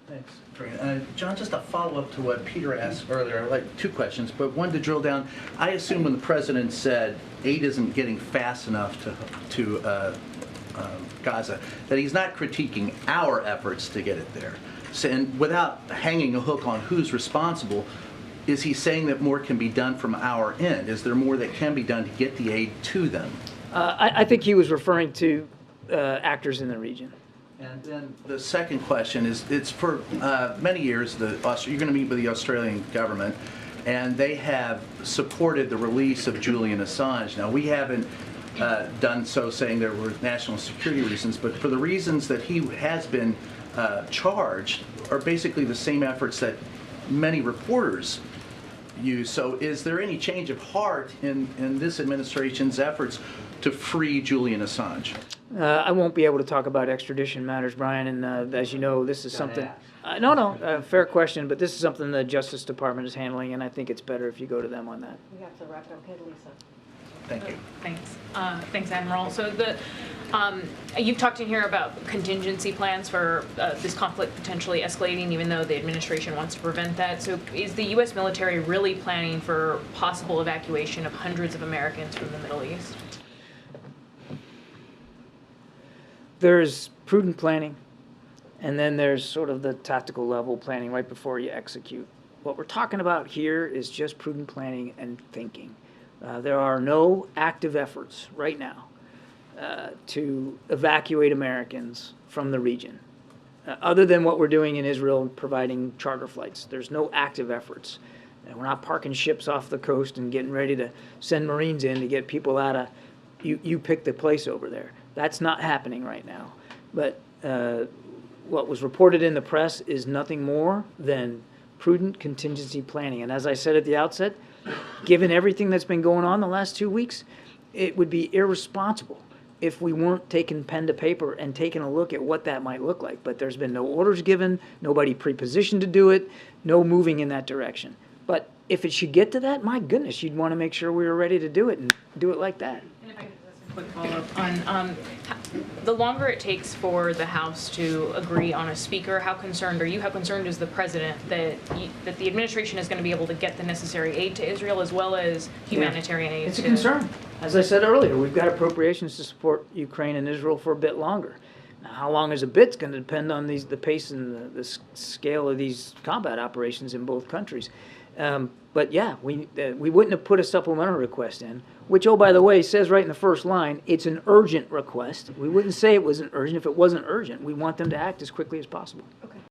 Thanks, Karina. John, just a follow-up to what Peter asked earlier. I'd like two questions, but one to drill down. I assume when the president said aid isn't getting fast enough to Gaza, that he's not critiquing our efforts to get it there. So, and without hanging a hook on who's responsible, is he saying that more can be done from our end? Is there more that can be done to get the aid to them? I think he was referring to actors in the region. And then the second question is, it's for many years, you're going to meet with the Australian government, and they have supported the release of Julian Assange. Now, we haven't done so saying there were national security reasons, but for the reasons that he has been charged are basically the same efforts that many reporters use. So is there any change of heart in this administration's efforts to free Julian Assange? I won't be able to talk about extradition matters, Brian, and as you know, this is something... fair question, but this is something the Justice Department is handling, and I think it's better if you go to them on that. We have to wrap it up. Okay, Lisa. Thank you. Thanks. Thanks, Admiral. So you've talked in here about contingency plans for this conflict potentially escalating, even though the administration wants to prevent that. So is the U.S. military really planning for possible evacuation of hundreds of Americans from the Middle East? There's prudent planning, and then there's sort of the tactical level planning right before you execute. What we're talking about here is just prudent planning and thinking. There are no active efforts right now to evacuate Americans from the region, other than what we're doing in Israel, providing charter flights. There's no active efforts. We're not parking ships off the coast and getting ready to send Marines in to get people out of, you pick the place over there. That's not happening right now. But what was reported in the press is nothing more than prudent contingency planning. And as I said at the outset, given everything that's been going on the last 2 weeks, it would be irresponsible if we weren't taking pen to paper and taking a look at what that might look like. But there's been no orders given, nobody pre-positioned to do it, no moving in that direction. But if it should get to that, my goodness, you'd want to make sure we were ready to do it and do it like that. And if I could just a quick follow-up on the longer it takes for the House to agree on a speaker, how concerned is the president that the administration is going to be able to get the necessary aid to Israel as well as humanitarian aid? It's a concern. As I said earlier, we've got appropriations to support Ukraine and Israel for a bit longer. Now, how long is a bit's going to depend on the pace and the scale of these combat operations in both countries. But yeah, we wouldn't have put a supplemental request in, which, oh, by the way, says right in the first line, it's an urgent request. We wouldn't say it wasn't urgent if it wasn't urgent. We want them to act as quickly as possible.